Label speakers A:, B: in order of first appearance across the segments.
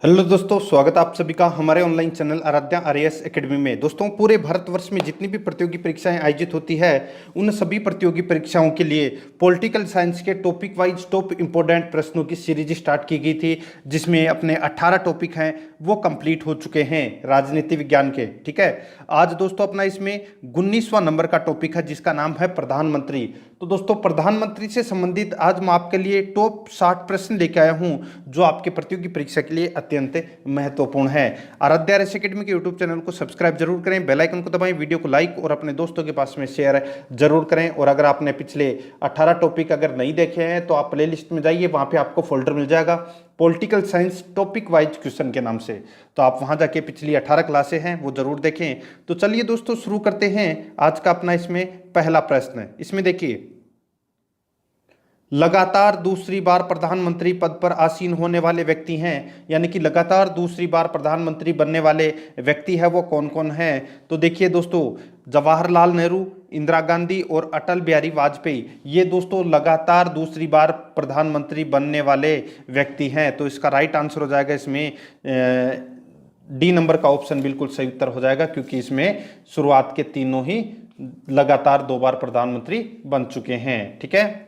A: Hello दोस्तों, स्वागत है आप सभी का हमारे online channel Aaradhya RAS academy में। दोस्तों, पूरे भारतवर्ष में जितनी भी प्रतियोगी परीक्षाएं आयोजित होती है उन सभी प्रतियोगी परीक्षाओं के लिए पॉलिटिकल साइंस के टॉपिक वाइज टॉप इंपोर्टेंट प्रश्नों की सीरीज स्टार्ट की गई थी, जिसमें अपने 18 टॉपिक हैं वो कंप्लीट हो चुके हैं राजनीति विज्ञान के। ठीक है, आज दोस्तों अपना इसमें 19वां नंबर का टॉपिक है जिसका नाम है प्रधानमंत्री। तो दोस्तों, प्रधानमंत्री से संबंधित आज मैं आपके लिए टॉप 60 प्रश्न लेके आया हूं जो आपके प्रतियोगी परीक्षा के लिए अत्यंत महत्वपूर्ण है। आराध्या आरएएस एकेडमी के यूट्यूब चैनल को सब्सक्राइब जरूर करें, बेल आइकन को दबाएं, वीडियो को लाइक और अपने दोस्तों के पास में शेयर जरूर करें। और अगर आपने पिछले 18 टॉपिक अगर नहीं देखे हैं तो आप प्लेलिस्ट में जाइए, वहां पे आपको फोल्डर मिल जाएगा political science topic wise question के नाम से। तो आप वहां जाके पिछली 18 क्लासें हैं वो जरूर देखें। तो चलिए दोस्तों शुरू करते हैं आज का अपना इसमें पहला प्रश्न। इसमें देखिए, लगातार दूसरी बार प्रधानमंत्री पद पर आसीन होने वाले व्यक्ति हैं, यानी कि लगातार दूसरी बार प्रधानमंत्री बनने वाले व्यक्ति है वो कौन कौन है। तो देखिए दोस्तों, जवाहरलाल नेहरू, इंदिरा गांधी और अटल बिहारी वाजपेयी, ये दोस्तों लगातार दूसरी बार प्रधानमंत्री बनने वाले व्यक्ति हैं। तो इसका राइट आंसर हो जाएगा इसमें डी नंबर का ऑप्शन बिल्कुल सही उत्तर हो जाएगा, क्योंकि इसमें शुरुआत के तीनों ही लगातार 2 बार प्रधानमंत्री बन चुके हैं। ठीक है,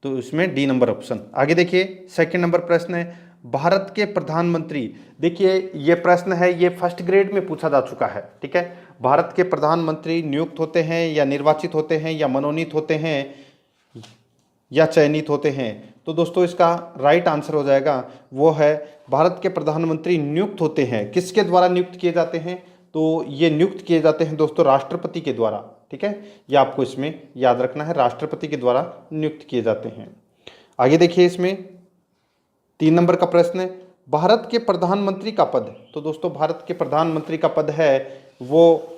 A: तो इसमें डी नंबर ऑप्शन। आगे देखिए, सेकंड नंबर प्रश्न है, भारत के प्रधानमंत्री। देखिए ये प्रश्न है, ये फर्स्ट ग्रेड में पूछा जा चुका है। ठीक है, भारत के प्रधानमंत्री नियुक्त होते हैं या निर्वाचित होते हैं या मनोनीत होते हैं या चयनित होते हैं। तो दोस्तों इसका राइट आंसर हो जाएगा वो है भारत के प्रधानमंत्री नियुक्त होते हैं। किसके द्वारा नियुक्त किए जाते हैं? तो ये नियुक्त किए जाते हैं दोस्तों राष्ट्रपति के द्वारा। ठीक है, ये आपको इसमें याद रखना है, राष्ट्रपति के द्वारा नियुक्त किए जाते हैं। आगे देखिए, इसमें 3 नंबर का प्रश्न है, भारत के प्रधानमंत्री का पद। तो दोस्तों भारत के प्रधानमंत्री का पद है वो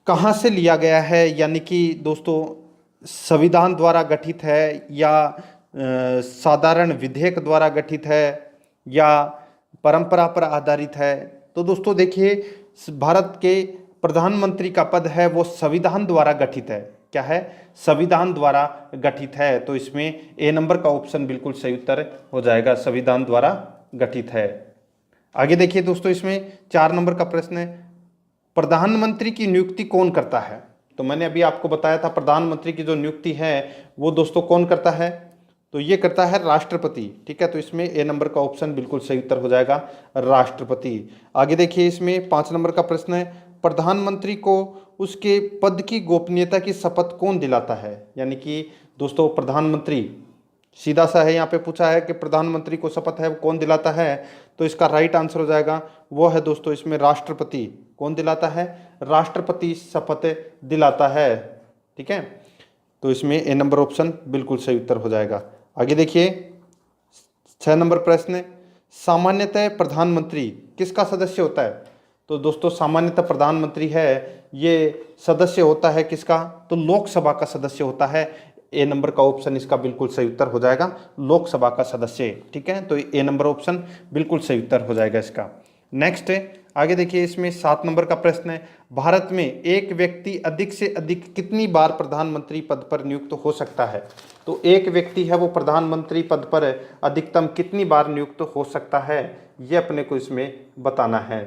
A: कहाँ से लिया गया है, यानी कि दोस्तों संविधान द्वारा गठित है या साधारण विधेयक द्वारा गठित है या परंपरा पर आधारित है। तो दोस्तों देखिए, भारत के प्रधानमंत्री का पद है वो संविधान द्वारा गठित है। क्या है? संविधान द्वारा गठित है। तो इसमें ए नंबर का ऑप्शन बिल्कुल सही उत्तर हो जाएगा, संविधान द्वारा गठित है। आगे देखिए दोस्तों, इसमें 4 नंबर का प्रश्न है, प्रधानमंत्री की नियुक्ति कौन करता है। तो मैंने अभी आपको बताया था प्रधानमंत्री की जो नियुक्ति है वो दोस्तों कौन करता है, तो ये करता है राष्ट्रपति। ठीक है, तो इसमें ए नंबर का ऑप्शन बिल्कुल सही उत्तर हो जाएगा, राष्ट्रपति। आगे देखिए, इसमें 5 नंबर का प्रश्न है, प्रधानमंत्री को उसके पद की गोपनीयता की शपथ कौन दिलाता है। यानी कि दोस्तों प्रधानमंत्री, सीधा सा है, यहाँ पे पूछा है कि प्रधानमंत्री को शपथ है वो कौन दिलाता है। तो इसका राइट आंसर हो जाएगा वो है दोस्तों इसमें राष्ट्रपति। कौन दिलाता है? राष्ट्रपति शपथ दिलाता है। ठीक है, तो इसमें ए नंबर ऑप्शन बिल्कुल सही उत्तर हो जाएगा। आगे देखिए, 6 नंबर प्रश्न, सामान्यतः प्रधानमंत्री किसका सदस्य होता है। तो दोस्तों सामान्यतः प्रधानमंत्री है ये सदस्य होता है किसका, तो लोकसभा का सदस्य होता है। ए नंबर का ऑप्शन इसका बिल्कुल सही उत्तर हो जाएगा, लोकसभा का सदस्य। ठीक है, तो ए नंबर ऑप्शन बिल्कुल सही उत्तर हो जाएगा इसका। नेक्स्ट आगे देखिए, इसमें 7 नंबर का प्रश्न है, भारत में एक व्यक्ति अधिक से अधिक कितनी बार प्रधानमंत्री पद पर नियुक्त हो सकता है। तो एक व्यक्ति है वो प्रधानमंत्री पद पर अधिकतम कितनी बार नियुक्त हो सकता है, ये अपने को इसमें बताना है।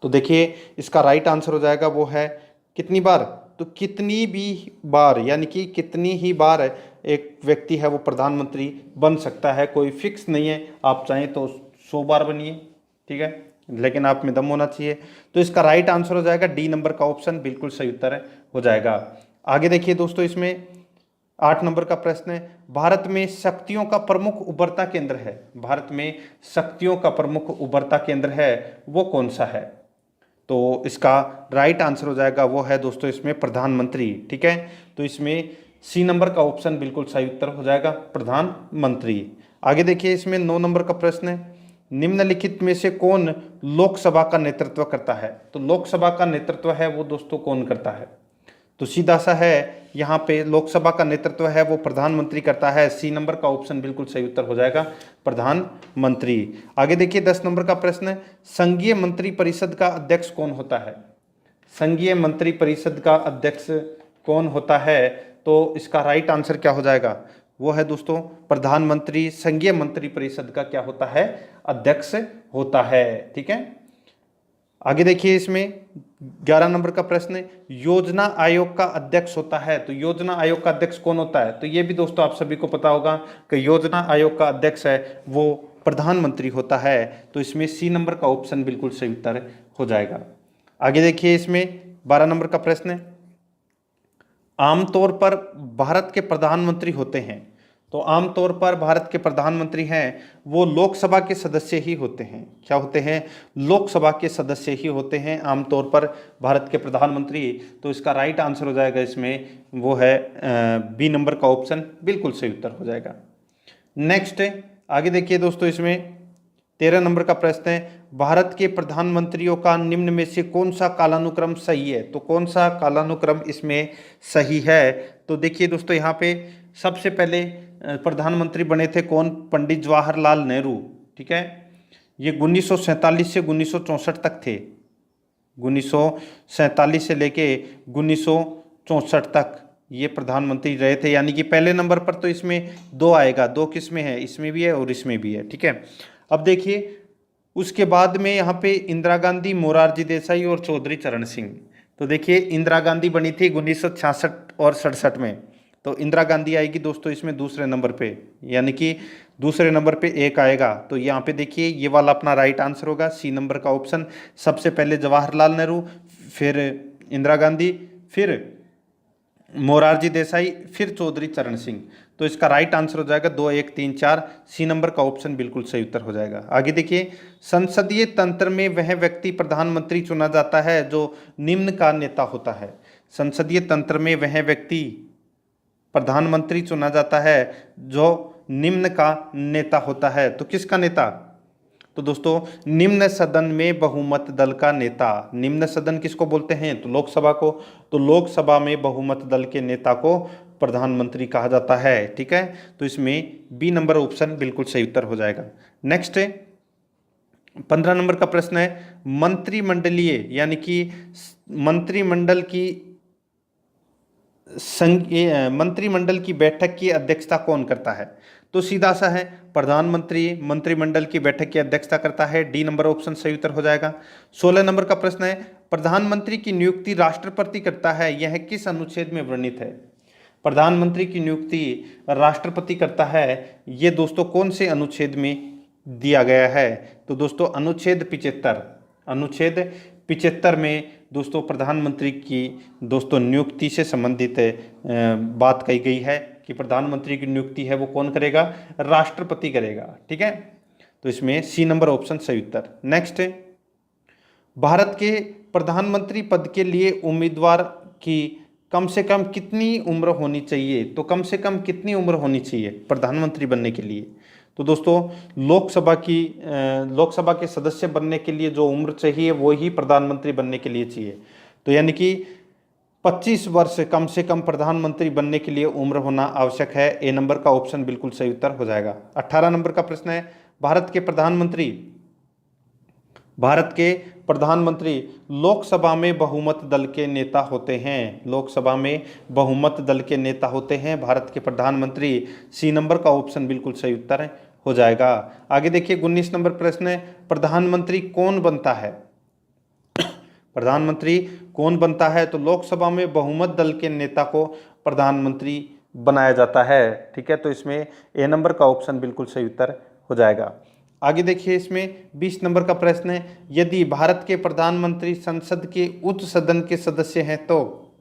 A: तो देखिए इसका राइट आंसर हो जाएगा वो है कितनी बार, तो कितनी भी बार, यानी कि कितनी ही बार एक व्यक्ति है वो प्रधानमंत्री बन सकता है। कोई फिक्स नहीं है, आप चाहें तो 100 बार बनिए। ठीक है, लेकिन आप में दम होना चाहिए। तो इसका राइट आंसर हो जाएगा डी नंबर का ऑप्शन बिल्कुल सही उत्तर हो जाएगा। आगे देखिए दोस्तों, इसमें 8 नंबर का प्रश्न है, भारत में शक्तियों का प्रमुख उभरता केंद्र है। भारत में शक्तियों का प्रमुख उभरता केंद्र है वो कौन सा है। तो इसका राइट आंसर हो जाएगा वो है दोस्तों इसमें प्रधानमंत्री। ठीक है, तो इसमें सी नंबर का ऑप्शन बिल्कुल सही उत्तर हो जाएगा, प्रधानमंत्री। आगे देखिए, इसमें 9 नंबर का प्रश्न है, निम्नलिखित में से कौन लोकसभा का नेतृत्व करता है। तो लोकसभा का नेतृत्व है वो दोस्तों कौन करता है, तो सीधा सा है, यहाँ पे लोकसभा का नेतृत्व है वो प्रधानमंत्री करता है। सी नंबर का ऑप्शन बिल्कुल सही उत्तर हो जाएगा, प्रधानमंत्री। आगे देखिए 10 नंबर का प्रश्न, संघीय मंत्री परिषद का अध्यक्ष कौन होता है। संघीय मंत्री परिषद का अध्यक्ष कौन होता है, तो इसका राइट आंसर क्या हो जाएगा, वो है दोस्तों प्रधानमंत्री संघीय मंत्री परिषद का क्या होता है, अध्यक्ष होता है। ठीक है, आगे देखिए इसमें 11 नंबर का प्रश्न है, योजना आयोग का अध्यक्ष होता है। तो योजना आयोग का अध्यक्ष कौन होता है? तो ये भी दोस्तों आप सभी को पता होगा कि योजना आयोग का अध्यक्ष है वो प्रधानमंत्री होता है। तो इसमें सी नंबर का ऑप्शन बिल्कुल सही उत्तर हो जाएगा। आगे देखिए इसमें 12 नंबर का प्रश्न है, आमतौर पर भारत के प्रधानमंत्री होते हैं। तो आमतौर पर भारत के प्रधानमंत्री हैं वो लोकसभा के सदस्य ही होते हैं। क्या होते हैं? लोकसभा के सदस्य ही होते हैं आमतौर पर भारत के प्रधानमंत्री। तो इसका राइट आंसर हो जाएगा इसमें वो है बी नंबर का ऑप्शन बिल्कुल सही उत्तर हो जाएगा। नेक्स्ट आगे देखिए दोस्तों इसमें 13 नंबर का प्रश्न है, भारत के प्रधानमंत्रियों का निम्न में से कौन सा कालानुक्रम सही है? तो कौन सा कालानुक्रम इसमें सही है? तो देखिए दोस्तों यहाँ पे सबसे पहले प्रधानमंत्री बने थे कौन? पंडित जवाहरलाल नेहरू। ठीक है, ये 1947 से 1964 तक थे। 1947 से लेके 1964 तक ये प्रधानमंत्री रहे थे। यानी कि पहले नंबर पर तो इसमें 2 आएगा, 2 किसमें है? इसमें भी है और इसमें भी है। ठीक है, अब देखिए उसके बाद में यहाँ पे इंदिरा गांधी, मोरारजी देसाई और चौधरी चरण सिंह। तो देखिए इंदिरा गांधी बनी थी 1966 और 67 में। तो इंदिरा गांधी आएगी दोस्तों इसमें दूसरे नंबर पे, यानी कि दूसरे नंबर पे 1 आएगा। तो यहाँ पे देखिए ये वाला अपना राइट आंसर होगा, सी नंबर का ऑप्शन। सबसे पहले जवाहरलाल नेहरू, फिर इंदिरा गांधी, फिर मोरारजी देसाई, फिर चौधरी चरण सिंह। तो इसका राइट आंसर हो जाएगा 2, 1, 3, 4, सी नंबर का ऑप्शन बिल्कुल सही उत्तर हो जाएगा। आगे देखिए, संसदीय तंत्र में वह व्यक्ति प्रधानमंत्री चुना जाता है जो निम्न का नेता होता है। संसदीय तंत्र में वह व्यक्ति प्रधानमंत्री चुना जाता है जो निम्न का नेता होता है। तो किसका नेता? तो दोस्तों निम्न सदन में बहुमत दल का नेता। निम्न सदन किसको बोलते हैं? तो लोकसभा को। तो लोकसभा में बहुमत दल के नेता को प्रधानमंत्री कहा जाता है। ठीक है, तो इसमें बी नंबर ऑप्शन बिल्कुल सही उत्तर हो जाएगा। नेक्स्ट 15 नंबर का प्रश्न है, मंत्रिमंडलीय यानी कि मंत्रिमंडल की बैठक की अध्यक्षता कौन करता है? तो सीधा सा है, प्रधानमंत्री मंत्रिमंडल की बैठक की अध्यक्षता करता है। डी नंबर ऑप्शन सही उत्तर हो जाएगा। 16 नंबर का प्रश्न है, प्रधानमंत्री की नियुक्ति राष्ट्रपति करता है, यह किस अनुच्छेद में वर्णित है? प्रधानमंत्री की नियुक्ति राष्ट्रपति करता है, ये दोस्तों कौन से अनुच्छेद में दिया गया है? तो दोस्तों अनुच्छेद 75 में दोस्तों प्रधानमंत्री की दोस्तों नियुक्ति से संबंधित बात कही गई है कि प्रधानमंत्री की नियुक्ति है वो कौन करेगा? राष्ट्रपति करेगा। ठीक है, तो इसमें सी नंबर ऑप्शन सही उत्तर। नेक्स्ट, भारत के प्रधानमंत्री पद के लिए उम्मीदवार की कम से कम कितनी उम्र होनी चाहिए? तो कम से कम कितनी उम्र होनी चाहिए प्रधानमंत्री बनने के लिए? तो दोस्तों लोकसभा के सदस्य बनने के लिए जो उम्र चाहिए वो ही प्रधानमंत्री बनने के लिए चाहिए। तो यानी कि 25 वर्ष कम से कम प्रधानमंत्री बनने के लिए उम्र होना आवश्यक है। ए नंबर का ऑप्शन बिल्कुल सही उत्तर हो जाएगा। 18 नंबर का प्रश्न है, भारत के प्रधानमंत्री लोकसभा में बहुमत दल के नेता होते हैं। लोकसभा में बहुमत दल के नेता होते हैं भारत के प्रधानमंत्री। सी नंबर का ऑप्शन बिल्कुल सही उत्तर हो जाएगा। आगे देखिए 19 नंबर प्रश्न है, प्रधानमंत्री कौन बनता है? प्रधानमंत्री कौन बनता है? तो लोकसभा में बहुमत दल के नेता को प्रधानमंत्री बनाया जाता है। ठीक है, तो इसमें ए नंबर का ऑप्शन बिल्कुल सही उत्तर हो जाएगा। आगे देखिए इसमें 20 नंबर का प्रश्न है, यदि भारत के प्रधानमंत्री संसद के उच्च सदन के सदस्य हैं तो?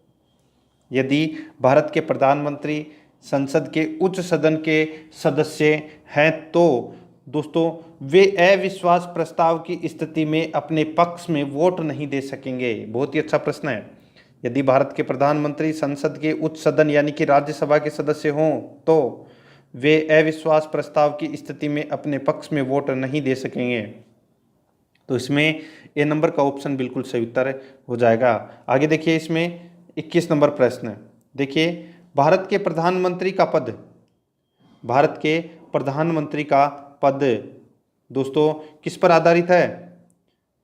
A: यदि भारत के प्रधानमंत्री संसद के उच्च सदन के सदस्य हैं तो दोस्तों वे अविश्वास प्रस्ताव की स्थिति में अपने पक्ष में वोट नहीं दे सकेंगे। बहुत ही अच्छा प्रश्न है। यदि भारत के प्रधानमंत्री संसद के उच्च सदन यानी कि राज्यसभा के सदस्य हों तो वे अविश्वास प्रस्ताव की स्थिति में अपने पक्ष में वोट नहीं दे सकेंगे। तो इसमें ए नंबर का ऑप्शन बिल्कुल सही उत्तर हो जाएगा। आगे देखिए इसमें 21 नंबर प्रश्न, देखिए भारत के प्रधानमंत्री का पद दोस्तों किस पर आधारित है?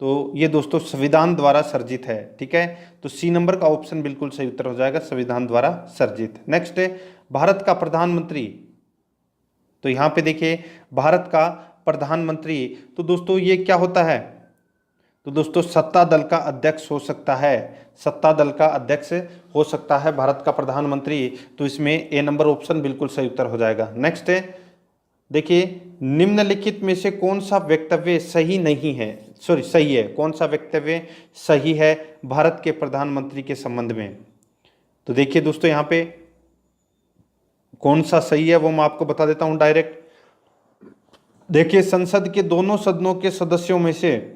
A: तो ये दोस्तों संविधान द्वारा सर्जित है। ठीक है, तो सी नंबर का ऑप्शन बिल्कुल सही उत्तर हो जाएगा, संविधान द्वारा सर्जित। नेक्स्ट है, भारत का प्रधानमंत्री तो यहाँ पे देखिए भारत का प्रधानमंत्री, तो दोस्तों ये क्या होता है, तो दोस्तों सत्ता दल का अध्यक्ष हो सकता है, सत्ता दल का अध्यक्ष हो सकता है भारत का प्रधानमंत्री। तो इसमें ए नंबर ऑप्शन बिल्कुल सही उत्तर हो जाएगा। नेक्स्ट है, देखिए निम्नलिखित में से कौन सा वक्तव्य सही नहीं है, सही है, कौन सा वक्तव्य सही है भारत के प्रधानमंत्री के संबंध में। तो देखिए दोस्तों यहाँ पे कौन सा सही है वो मैं आपको बता देता हूं डायरेक्ट। देखिए संसद के दोनों सदनों के सदस्यों में से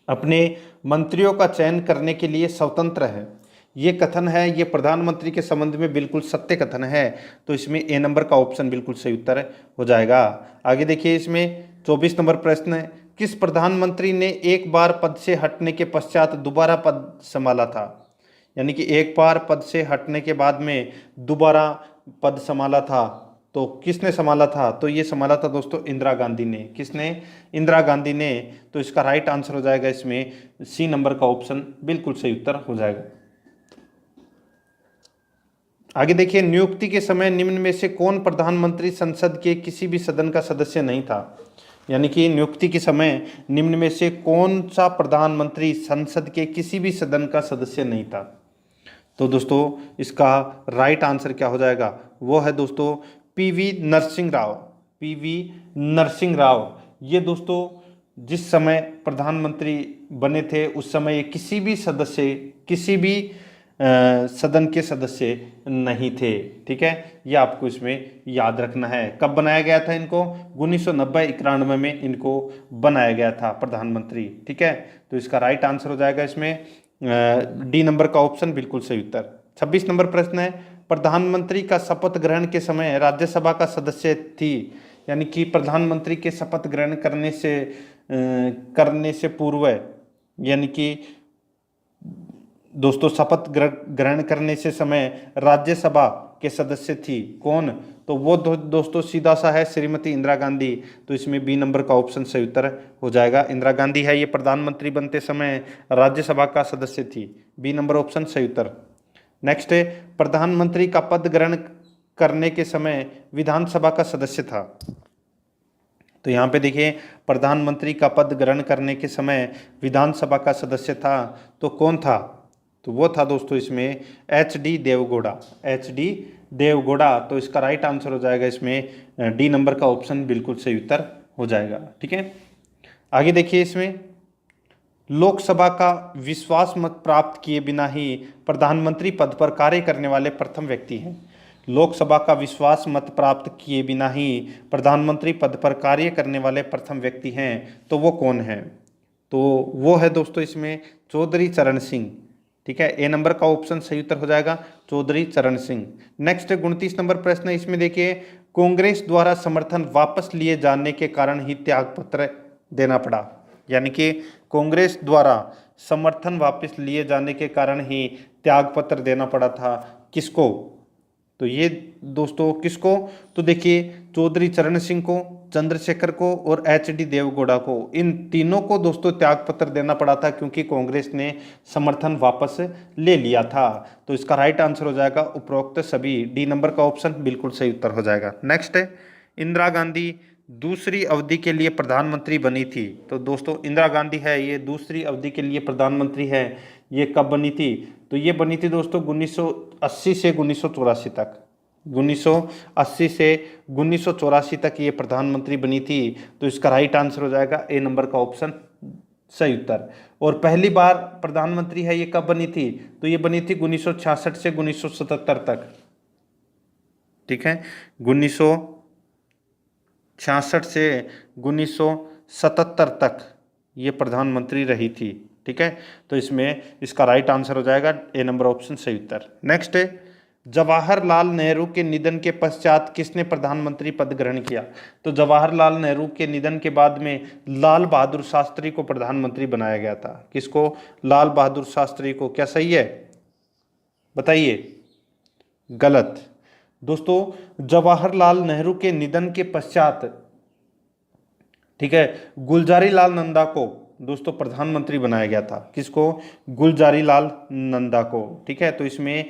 A: अपने मंत्रियों का चयन करने के लिए स्वतंत्र है, ये कथन है, ये प्रधानमंत्री के संबंध में बिल्कुल सत्य कथन है। तो इसमें ए नंबर का ऑप्शन बिल्कुल सही उत्तर हो जाएगा। आगे देखिए इसमें 24 नंबर प्रश्न है, किस प्रधानमंत्री ने एक बार पद से हटने के पश्चात दोबारा पद संभाला था, यानी कि एक बार पद से हटने के बाद में दोबारा पद संभाला था, तो किसने संभाला था, तो ये संभाला था दोस्तों इंदिरा गांधी ने। किसने, इंदिरा गांधी ने। तो इसका राइट आंसर हो जाएगा इसमें सी नंबर का ऑप्शन बिल्कुल सही उत्तर हो जाएगा। आगे देखिए नियुक्ति के समय निम्न में से कौन प्रधानमंत्री संसद के किसी भी सदन का सदस्य नहीं था, यानी कि नियुक्ति के समय निम्न में से कौन सा प्रधानमंत्री संसद के किसी भी सदन का सदस्य नहीं था। तो दोस्तों इसका राइट आंसर क्या हो जाएगा, वो है दोस्तों पीवी नरसिंह राव। पीवी नरसिंह राव ये दोस्तों जिस समय प्रधानमंत्री बने थे उस समय ये किसी भी सदन के सदस्य नहीं थे। ठीक है, ये आपको इसमें याद रखना है। कब बनाया गया था इनको, 1990-91 में इनको बनाया गया था प्रधानमंत्री। ठीक है, तो इसका राइट आंसर हो जाएगा इसमें डी नंबर का ऑप्शन बिल्कुल सही उत्तर। 26 नंबर प्रश्न है, प्रधानमंत्री का शपथ ग्रहण के समय राज्यसभा का सदस्य थी, यानी कि प्रधानमंत्री के शपथ ग्रहण करने से पूर्व, यानी कि दोस्तों शपथ ग्रहण करने से समय राज्यसभा के सदस्य थी कौन, तो वो दोस्तों सीधा सा है श्रीमती इंदिरा गांधी। तो इसमें बी नंबर का ऑप्शन सही उत्तर हो जाएगा। इंदिरा गांधी है ये प्रधानमंत्री बनते समय राज्यसभा का सदस्य थी, बी नंबर ऑप्शन सही उत्तर। नेक्स्ट है, प्रधानमंत्री का पद ग्रहण करने के समय विधानसभा का सदस्य था। तो यहाँ पे देखिए प्रधानमंत्री का पद ग्रहण करने के समय विधानसभा का सदस्य था, तो कौन था, तो वो था दोस्तों इसमें एच.डी. देवगौड़ा। एच.डी. देवगौड़ा। तो इसका राइट आंसर हो जाएगा इसमें डी नंबर का ऑप्शन बिल्कुल सही उत्तर हो जाएगा। ठीक है, आगे देखिए इसमें लोकसभा का विश्वास मत प्राप्त किए बिना ही प्रधानमंत्री पद पर कार्य करने वाले प्रथम व्यक्ति हैं। लोकसभा का विश्वास मत प्राप्त किए बिना ही प्रधानमंत्री पद पर कार्य करने वाले प्रथम व्यक्ति हैं, तो वो कौन है, तो वो है दोस्तों इसमें चौधरी चरण सिंह। ठीक है, ए नंबर का ऑप्शन सही उत्तर हो जाएगा चौधरी चरण सिंह। नेक्स्ट 29 नंबर प्रश्न है, इसमें देखिए कांग्रेस द्वारा समर्थन वापस लिए जाने के कारण ही त्यागपत्र देना पड़ा, यानी कि कांग्रेस द्वारा समर्थन वापस लिए जाने के कारण ही त्यागपत्र देना पड़ा था, किसको, तो ये दोस्तों किसको, तो देखिए चौधरी चरण सिंह को, चंद्रशेखर को और एच.डी. देवगौड़ा को, इन तीनों को दोस्तों त्यागपत्र देना पड़ा था क्योंकि कांग्रेस ने समर्थन वापस ले लिया था। तो इसका राइट आंसर हो जाएगा उपरोक्त सभी, डी नंबर का ऑप्शन बिल्कुल सही उत्तर हो जाएगा। नेक्स्ट है, इंदिरा गांधी दूसरी अवधि के लिए प्रधानमंत्री बनी थी। तो दोस्तों इंदिरा गांधी है ये दूसरी अवधि के लिए प्रधानमंत्री है, ये कब बनी थी, तो ये बनी थी दोस्तों 1980 से 1984 तक। 1980 से 1984 तक ये प्रधानमंत्री बनी थी। तो इसका राइट आंसर हो जाएगा ए नंबर का ऑप्शन सही उत्तर। और पहली बार प्रधानमंत्री है ये कब बनी थी, तो ये बनी थी 1966 से 1977 तक। ठीक है, 1966 से 1977 तक ये प्रधानमंत्री रही थी। ठीक है, तो इसमें इसका राइट आंसर हो जाएगा ए नंबर ऑप्शन सही उत्तर। नेक्स्ट है, जवाहरलाल नेहरू के निधन के पश्चात किसने प्रधानमंत्री पद ग्रहण किया, तो जवाहरलाल नेहरू के निधन के बाद में लाल बहादुर शास्त्री को प्रधानमंत्री बनाया गया था। किसको, लाल बहादुर शास्त्री को। क्या सही है बताइए, गलत दोस्तों। जवाहरलाल नेहरू के निधन के पश्चात, ठीक है, गुलजारी लाल नंदा को दोस्तों प्रधानमंत्री बनाया गया था। किसको, गुलजारी लाल नंदा को। ठीक है, तो इसमें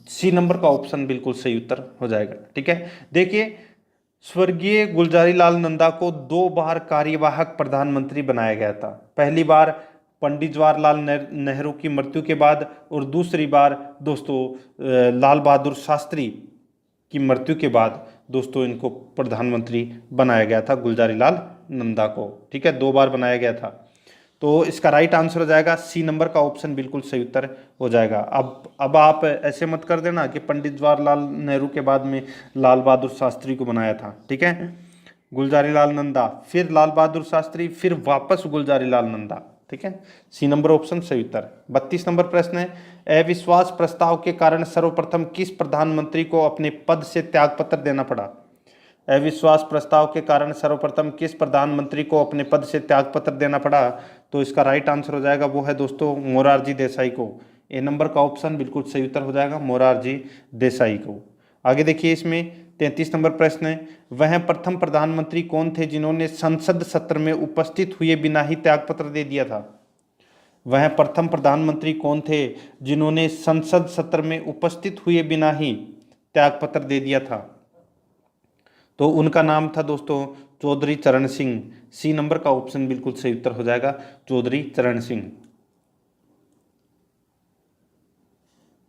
A: सी नंबर का ऑप्शन बिल्कुल सही उत्तर हो जाएगा। ठीक है, देखिए स्वर्गीय गुलजारी लाल नंदा को 2 बार कार्यवाहक प्रधानमंत्री बनाया गया था। पहली बार पंडित जवाहरलाल नेहरू की मृत्यु के बाद और दूसरी बार दोस्तों लाल बहादुर शास्त्री की मृत्यु के बाद दोस्तों इनको प्रधानमंत्री बनाया गया था, गुलजारी लाल नंदा को। ठीक है, 2 बार बनाया गया था। तो इसका राइट आंसर हो जाएगा सी नंबर का ऑप्शन बिल्कुल सही उत्तर हो जाएगा। अब आप ऐसे मत कर देना कि पंडित जवाहरलाल नेहरू के बाद में लाल बहादुर शास्त्री को बनाया था। ठीक है, गुलजारी लाल नंदा, फिर लाल बहादुर शास्त्री, फिर वापस गुलजारी लाल नंदा। ठीक है, सी नंबर ऑप्शन सही उत्तर। 32 नंबर प्रश्न है, अविश्वास प्रस्ताव के कारण सर्वप्रथम किस प्रधानमंत्री को अपने पद से त्यागपत्र देना पड़ा? अविश्वास प्रस्ताव के कारण सर्वप्रथम किस प्रधानमंत्री को अपने पद से त्यागपत्र देना पड़ा? तो इसका राइट आंसर हो जाएगा वो है दोस्तों मोरारजी देसाई को। ए नंबर का ऑप्शन बिल्कुल सही उत्तर हो जाएगा मोरारजी देसाई को। आगे देखिए, इसमें 33 नंबर प्रश्न है, वह प्रथम प्रधानमंत्री कौन थे जिन्होंने संसद सत्र में उपस्थित हुए बिना ही त्यागपत्र दे दिया था? वह प्रथम प्रधानमंत्री कौन थे जिन्होंने संसद सत्र में उपस्थित हुए बिना ही त्यागपत्र दे दिया था? तो उनका नाम था दोस्तों चौधरी चरण सिंह। सी नंबर का ऑप्शन बिल्कुल सही उत्तर हो जाएगा चौधरी चरण सिंह।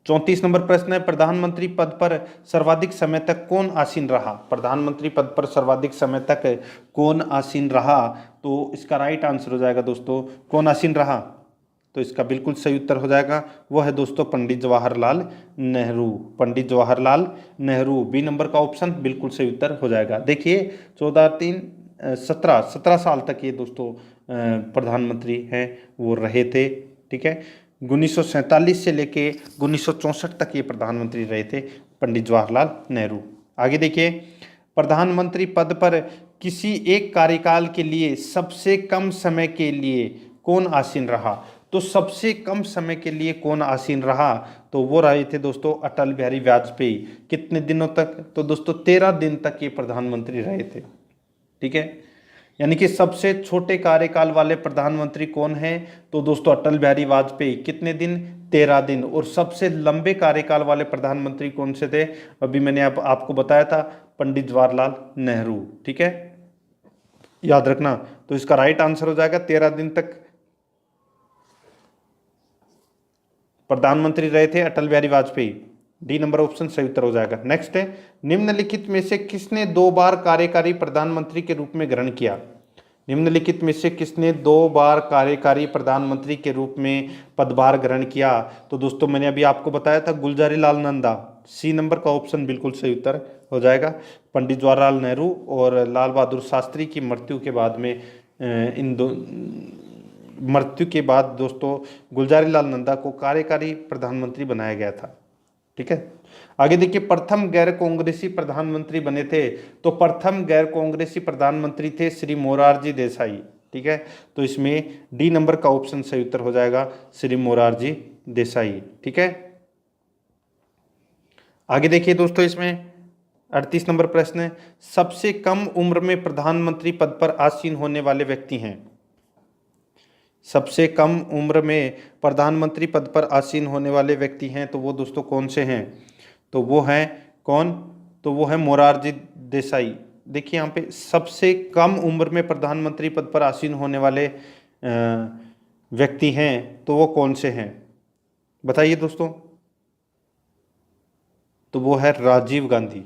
A: 34 नंबर प्रश्न है, प्रधानमंत्री पद पर सर्वाधिक समय तक कौन आसीन रहा? प्रधानमंत्री पद पर सर्वाधिक समय तक कौन आसीन रहा? तो इसका राइट आंसर हो जाएगा दोस्तों कौन आसीन रहा? तो इसका बिल्कुल सही उत्तर हो जाएगा वो है दोस्तों पंडित जवाहरलाल नेहरू। पंडित जवाहरलाल नेहरू, बी नंबर का ऑप्शन बिल्कुल सही उत्तर हो जाएगा। देखिए 17 साल तक ये दोस्तों प्रधानमंत्री हैं वो रहे थे। ठीक है, 1947 से लेके 1964 तक ये प्रधानमंत्री रहे थे पंडित जवाहरलाल नेहरू। आगे देखिए, प्रधानमंत्री पद पर किसी एक कार्यकाल के लिए सबसे कम समय के लिए कौन आसीन रहा? तो सबसे कम समय के लिए कौन आसीन रहा? तो वो रहे थे दोस्तों अटल बिहारी वाजपेयी। कितने दिनों तक? तो दोस्तों 13 दिन तक ये प्रधानमंत्री रहे थे। ठीक है, यानी कि सबसे छोटे कार्यकाल वाले प्रधानमंत्री कौन हैं? तो दोस्तों अटल बिहारी वाजपेयी। कितने दिन? 13 दिन। और सबसे लंबे कार्यकाल वाले प्रधानमंत्री कौन से थे? अभी मैंने आपको बताया था पंडित जवाहरलाल नेहरू। ठीक है, याद रखना। तो इसका राइट आंसर हो जाएगा 13 दिन तक प्रधानमंत्री रहे थे Atal Bihari Vajpayee. D number option सही उत्तर हो जाएगा। नेक्स्ट है, निम्नलिखित में से किसने 2 बार कार्यकारी प्रधानमंत्री के रूप में ग्रहण किया? निम्नलिखित में से किसने 2 बार कार्यकारी प्रधानमंत्री के रूप में पदभार ग्रहण किया? तो दोस्तों मैंने अभी आपको बताया था गुलजारी लाल नंदा। सी नंबर का ऑप्शन बिल्कुल सही उत्तर हो जाएगा। पंडित जवाहरलाल नेहरू और लाल बहादुर शास्त्री की मृत्यु के बाद में मृत्यु के बाद दोस्तों गुलजारी लाल नंदा को कार्यकारी प्रधानमंत्री बनाया गया था। ठीक है, आगे देखिए, प्रथम गैर कांग्रेसी प्रधानमंत्री बने थे। तो प्रथम गैर कांग्रेसी प्रधानमंत्री थे श्री मोरारजी देसाई। ठीक है, तो इसमें डी नंबर का ऑप्शन सही उत्तर हो जाएगा श्री मोरारजी देसाई। ठीक है, आगे देखिए दोस्तों, इसमें 38 नंबर प्रश्न है, सबसे कम उम्र में प्रधानमंत्री पद पर आसीन होने वाले व्यक्ति हैं? सबसे कम उम्र में प्रधानमंत्री पद पर आसीन होने वाले व्यक्ति हैं तो वो दोस्तों कौन से हैं? तो वो हैं कौन? तो वो है मोरारजी देसाई। देखिए यहाँ पे सबसे कम उम्र में प्रधानमंत्री पद पर आसीन होने वाले व्यक्ति हैं तो वो कौन से हैं बताइए दोस्तों? तो वो है राजीव गांधी।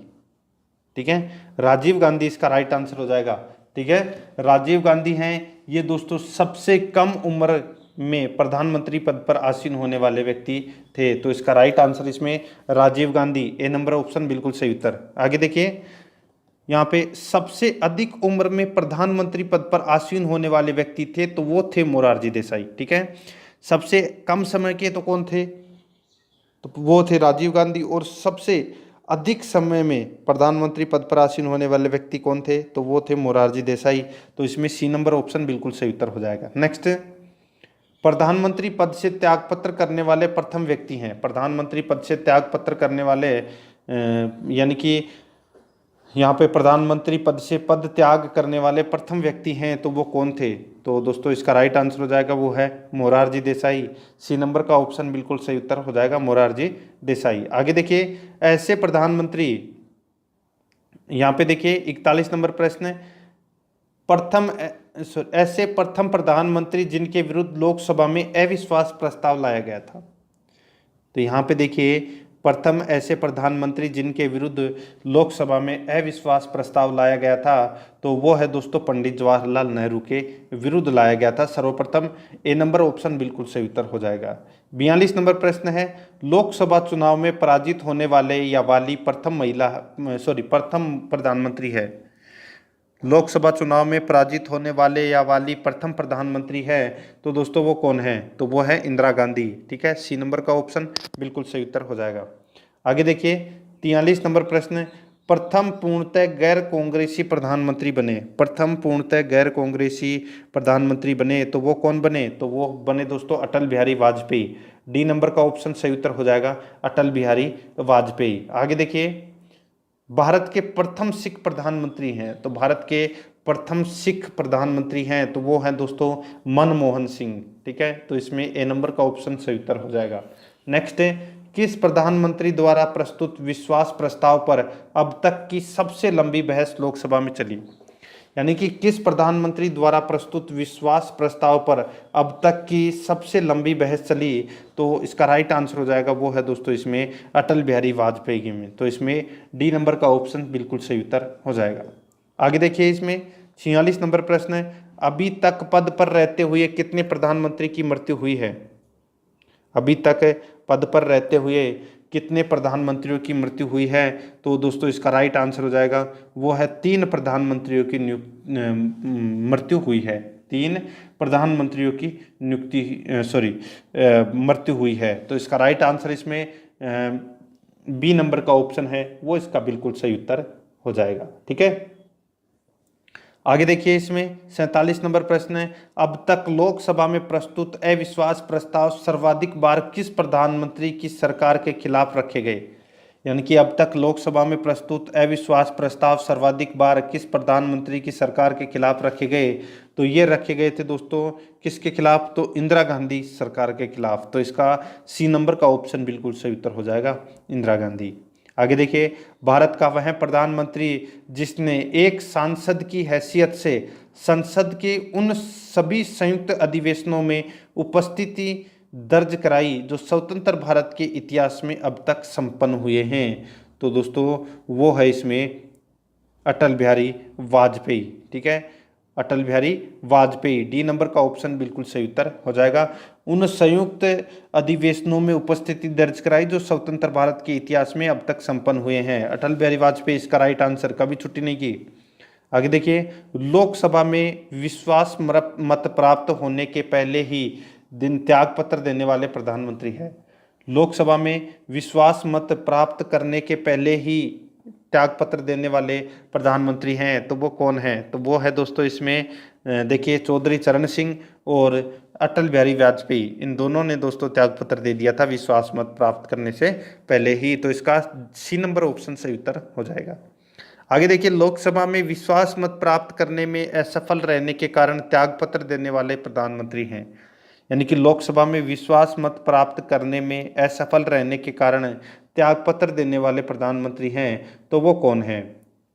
A: ठीक है, राजीव गांधी इसका राइट आंसर हो जाएगा। ठीक है, राजीव गांधी हैं ये दोस्तों सबसे कम उम्र में प्रधानमंत्री पद पर आसीन होने वाले व्यक्ति थे। तो इसका राइट आंसर इसमें राजीव गांधी, ए नंबर ऑप्शन बिल्कुल सही उत्तर। आगे देखिए, यहाँ पे सबसे अधिक उम्र में प्रधानमंत्री पद पर आसीन होने वाले व्यक्ति थे तो वो थे मोरारजी देसाई। ठीक है, सबसे कम समय के तो कौन थे? तो वो थे राजीव गांधी। और सबसे अधिक समय में प्रधानमंत्री पद पर आसीन होने वाले व्यक्ति कौन थे? तो वो थे मोरारजी देसाई। तो इसमें सी नंबर ऑप्शन बिल्कुल सही उत्तर हो जाएगा। नेक्स्ट, प्रधानमंत्री पद से त्यागपत्र करने वाले प्रथम व्यक्ति हैं। प्रधानमंत्री पद से त्यागपत्र करने वाले यानी कि यहाँ पे प्रधानमंत्री पद से पद त्याग करने वाले प्रथम व्यक्ति हैं तो वो कौन थे? तो दोस्तों इसका राइट आंसर हो जाएगा वो है मोरारजी देसाई। सी नंबर का ऑप्शन बिल्कुल सही उत्तर हो जाएगा मोरारजी देसाई। आगे देखिए, ऐसे प्रधानमंत्री यहाँ पे देखिए 41 नंबर प्रश्न है, ऐसे प्रथम प्रधानमंत्री जिनके विरुद्ध लोकसभा में अविश्वास प्रस्ताव लाया गया था। तो यहाँ पे देखिए प्रथम ऐसे प्रधानमंत्री जिनके विरुद्ध लोकसभा में अविश्वास प्रस्ताव लाया गया था, तो वो है दोस्तों पंडित जवाहरलाल नेहरू के विरुद्ध लाया गया था सर्वप्रथम। ए नंबर ऑप्शन बिल्कुल सही उत्तर हो जाएगा। 42 नंबर प्रश्न है, लोकसभा चुनाव में पराजित होने वाले या वाली प्रथम प्रधानमंत्री है। लोकसभा चुनाव में पराजित होने वाले या वाली प्रथम प्रधानमंत्री है, तो दोस्तों वो कौन है, तो वो है इंदिरा गांधी। ठीक है, सी नंबर का ऑप्शन बिल्कुल सही उत्तर हो जाएगा। आगे देखिए 43 नंबर प्रश्न, प्रथम पूर्णतः गैर कांग्रेसी प्रधानमंत्री बने। प्रथम पूर्णतः गैर कांग्रेसी प्रधानमंत्री बने, तो वो कौन बने, तो वो बने दोस्तों अटल बिहारी वाजपेयी। डी नंबर का ऑप्शन सही उत्तर हो जाएगा, अटल बिहारी वाजपेयी। आगे देखिए भारत के प्रथम सिख प्रधानमंत्री हैं, तो भारत के प्रथम सिख प्रधानमंत्री हैं तो वो हैं दोस्तों मनमोहन सिंह। ठीक है, तो इसमें ए नंबर का ऑप्शन सही उत्तर हो जाएगा। नेक्स्ट है, किस प्रधानमंत्री द्वारा प्रस्तुत विश्वास प्रस्ताव पर अब तक की सबसे लंबी बहस लोकसभा में चली। यानी कि किस प्रधानमंत्री द्वारा प्रस्तुत विश्वास प्रस्ताव पर अब तक की सबसे लंबी बहस चली, तो इसका राइट आंसर हो जाएगा वो है दोस्तों इसमें अटल बिहारी वाजपेयी में। तो इसमें डी नंबर का ऑप्शन बिल्कुल सही उत्तर हो जाएगा। आगे देखिए इसमें 46 नंबर प्रश्न है, अभी तक पद पर रहते हुए कितने प्रधानमंत्री की मृत्यु हुई है। अभी तक पद पर रहते हुए कितने प्रधानमंत्रियों की मृत्यु हुई है, तो दोस्तों इसका राइट आंसर हो जाएगा वो है 3 प्रधानमंत्रियों की मृत्यु हुई है। 3 प्रधानमंत्रियों की मृत्यु हुई है। तो इसका राइट आंसर इसमें बी नंबर का ऑप्शन है वो इसका बिल्कुल सही उत्तर हो जाएगा। ठीक है, आगे देखिए इसमें 47 नंबर प्रश्न है, अब तक लोकसभा में प्रस्तुत अविश्वास प्रस्ताव सर्वाधिक बार किस प्रधानमंत्री की सरकार के खिलाफ रखे गए। यानी कि अब तक लोकसभा में प्रस्तुत अविश्वास प्रस्ताव सर्वाधिक बार किस प्रधानमंत्री की सरकार के खिलाफ रखे गए, तो ये रखे गए थे दोस्तों किसके खिलाफ, तो इंदिरा गांधी सरकार के खिलाफ। तो इसका सी नंबर का ऑप्शन बिल्कुल सही उत्तर हो जाएगा, इंदिरा गांधी। आगे देखिए, भारत का वह प्रधानमंत्री जिसने एक सांसद की हैसियत से संसद के उन सभी संयुक्त अधिवेशनों में उपस्थिति दर्ज कराई जो स्वतंत्र भारत के इतिहास में अब तक संपन्न हुए हैं, तो दोस्तों वो है इसमें अटल बिहारी वाजपेयी। ठीक है, अटल बिहारी वाजपेयी। डी नंबर का ऑप्शन बिल्कुल सही उत्तर हो जाएगा। उन संयुक्त अधिवेशनों में उपस्थिति दर्ज कराई जो स्वतंत्र भारत के इतिहास में अब तक संपन्न हुए हैं, अटल बिहारी वाजपेयी इसका राइट आंसर, कभी छुट्टी नहीं की। आगे देखिए, लोकसभा में विश्वास मत प्राप्त होने के पहले ही दिन त्यागपत्र देने वाले प्रधानमंत्री है। लोकसभा में विश्वास मत प्राप्त करने के पहले ही त्यागपत्र देने वाले प्रधानमंत्री हैं, तो वो कौन है, तो वो है दोस्तों इसमें देखिए चौधरी चरण सिंह और अटल बिहारी वाजपेयी, इन दोनों ने दोस्तों त्यागपत्र दे दिया था विश्वास मत प्राप्त करने से पहले ही। तो इसका सी नंबर ऑप्शन सही उत्तर हो जाएगा। आगे देखिए, लोकसभा में विश्वास मत प्राप्त करने में असफल रहने के कारण त्यागपत्र देने वाले प्रधानमंत्री हैं। यानी कि लोकसभा में विश्वास मत प्राप्त करने में असफल रहने के कारण त्यागपत्र देने वाले प्रधानमंत्री हैं, तो वो कौन है,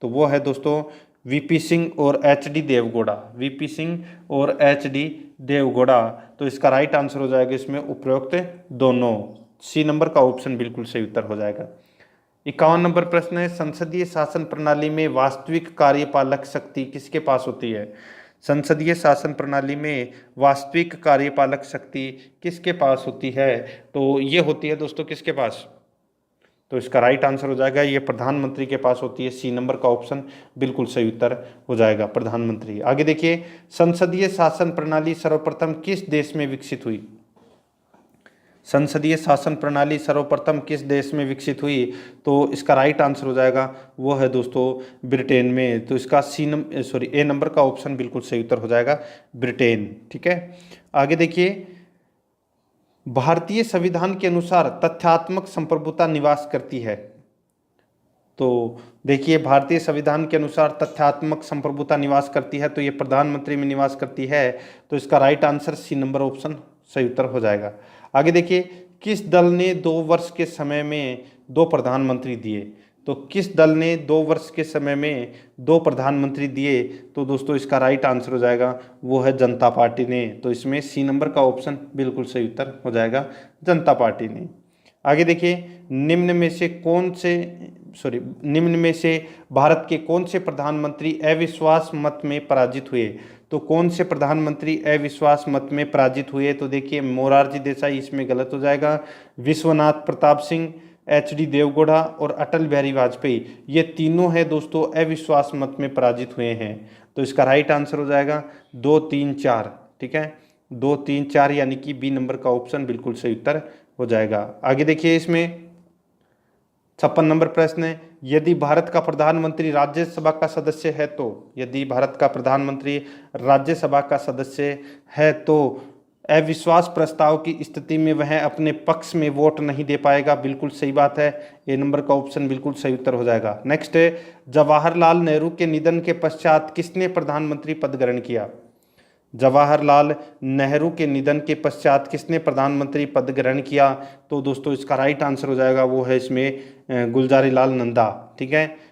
A: तो वो है दोस्तों वीपी सिंह और एचडी देवगौड़ा। वीपी सिंह और एचडी देवगौड़ा। तो इसका राइट आंसर हो जाएगा इसमें उपरोक्त दोनों, सी नंबर का ऑप्शन बिल्कुल सही उत्तर हो जाएगा। 51 नंबर प्रश्न है, संसदीय शासन प्रणाली में वास्तविक कार्यपालक शक्ति किसके पास होती है। संसदीय शासन प्रणाली में वास्तविक कार्यपालक शक्ति किसके पास होती है, तो ये होती है दोस्तों किसके पास, तो इसका राइट आंसर हो जाएगा ये प्रधानमंत्री के पास होती है। सी नंबर का ऑप्शन बिल्कुल सही उत्तर हो जाएगा, प्रधानमंत्री। आगे देखिए, संसदीय शासन प्रणाली सर्वप्रथम किस देश में विकसित हुई। संसदीय शासन प्रणाली सर्वप्रथम किस देश में विकसित हुई, तो इसका राइट आंसर हो जाएगा वो है दोस्तों ब्रिटेन में। तो इसका ए नंबर का ऑप्शन बिल्कुल सही उत्तर हो जाएगा, ब्रिटेन। ठीक है, आगे देखिए, भारतीय संविधान के अनुसार तथ्यात्मक संप्रभुता निवास करती है। तो देखिए, भारतीय संविधान के अनुसार तथ्यात्मक संप्रभुता निवास करती है, तो ये प्रधानमंत्री में निवास करती है। तो इसका right answer C number option सही उत्तर हो जाएगा। आगे देखिए, किस दल ने 2 वर्ष के समय में 2 प्रधानमंत्री दिए, तो तो किस दल ने 2 वर्ष के समय में 2 प्रधानमंत्री दिए? तो दोस्तों इसका राइट आंसर हो जाएगा वो है जनता पार्टी ने। तो इसमें सी नंबर का ऑप्शन बिल्कुल सही उत्तर हो जाएगा, जनता पार्टी ने। आगे देखिए, निम्न में से भारत के कौन से प्रधानमंत्री अविश्वास मत में पराजित हुए? तो कौन से प्रधानमंत्री अविश्वास मत में पराजित हुए? तो देखिए, मोरारजी देसाई इसमें गलत हो जाएगा, विश्वनाथ प्रताप सिंह, एच.डी. देवगौड़ा और अटल बिहारी वाजपेयी, ये तीनों है दोस्तों अविश्वास मत में पराजित हुए हैं। तो इसका राइट आंसर हो जाएगा 2, 3, 4। ठीक है, 2, 3, 4 यानी कि बी नंबर का ऑप्शन बिल्कुल सही उत्तर हो जाएगा। आगे देखिए, इसमें 56 नंबर प्रश्न है, यदि भारत का प्रधानमंत्री राज्यसभा का सदस्य है तो, यदि भारत का प्रधानमंत्री राज्यसभा का सदस्य है तो अविश्वास प्रस्ताव की स्थिति में वह अपने पक्ष में वोट नहीं दे पाएगा। बिल्कुल सही बात है, ए नंबर का ऑप्शन बिल्कुल सही उत्तर हो जाएगा। नेक्स्ट है, जवाहरलाल नेहरू के निधन के पश्चात किसने प्रधानमंत्री पद ग्रहण किया? जवाहरलाल नेहरू के निधन के पश्चात किसने प्रधानमंत्री पद ग्रहण किया? तो दोस्तों इसका राइट आंसर हो जाएगा वो है इसमें गुलजारी लाल नंदा। ठीक है,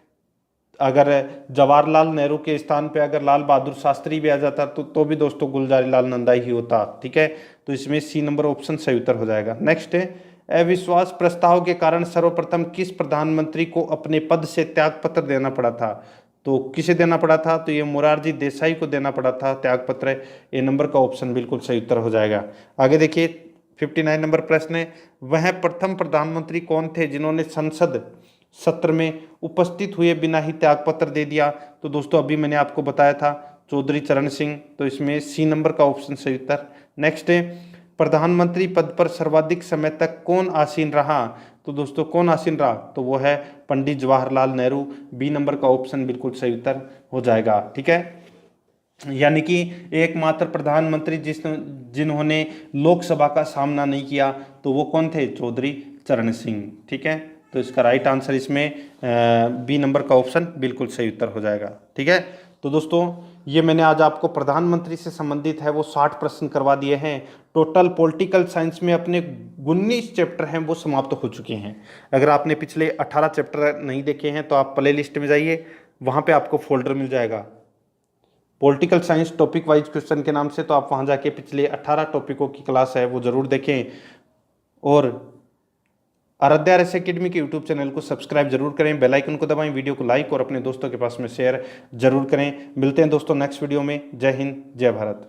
A: अगर जवाहरलाल नेहरू के स्थान पे अगर लाल बहादुर शास्त्री भी आ जाता तो भी दोस्तों गुलजारी लाल नंदा ही होता। ठीक है, तो इसमें सी नंबर ऑप्शन सही उत्तर हो जाएगा। नेक्स्ट है, अविश्वास प्रस्ताव के कारण सर्वप्रथम किस प्रधानमंत्री को अपने पद से त्यागपत्र देना पड़ा था? तो किसे देना पड़ा था? तो ये मोरारजी देसाई को देना पड़ा था त्यागपत्र। ए नंबर का ऑप्शन बिल्कुल सही उत्तर हो जाएगा। आगे देखिए, 59 नंबर प्रश्न है, वह प्रथम प्रधानमंत्री कौन थे जिन्होंने संसद सत्र में उपस्थित हुए बिना ही त्यागपत्र दे दिया? तो दोस्तों अभी मैंने आपको बताया था चौधरी चरण सिंह। तो इसमें सी नंबर का ऑप्शन सही उत्तर। नेक्स्ट है, प्रधानमंत्री पद पर सर्वाधिक समय तक कौन आसीन रहा? तो दोस्तों कौन आसीन रहा? तो वो है पंडित जवाहरलाल नेहरू। बी नंबर का ऑप्शन बिल्कुल सही उत्तर हो जाएगा। ठीक है, यानी कि एकमात्र प्रधानमंत्री जिन्होंने लोकसभा का सामना नहीं किया तो वो कौन थे? चौधरी चरण सिंह। ठीक है, तो इसका राइट आंसर इसमें बी नंबर का ऑप्शन बिल्कुल सही उत्तर हो जाएगा। ठीक है, तो दोस्तों ये मैंने आज आपको प्रधानमंत्री से संबंधित है वो 60 प्रश्न करवा दिए हैं। टोटल पॉलिटिकल साइंस में अपने 19 चैप्टर हैं वो समाप्त हो चुके हैं। अगर आपने पिछले 18 चैप्टर नहीं देखे हैं तो आप प्ले लिस्ट में जाइए, वहाँ पे आपको फोल्डर मिल जाएगा political science topic wise question के नाम से। तो आप वहाँ जाके पिछले 18 टॉपिकों की क्लास है वो ज़रूर देखें और आराध्या RS एकेडमी के यूट्यूब चैनल को सब्सक्राइब जरूर करें, बेल आइकन को दबाएं, वीडियो को लाइक और अपने दोस्तों के पास में शेयर जरूर करें। मिलते हैं दोस्तों नेक्स्ट वीडियो में। जय हिंद, जय भारत।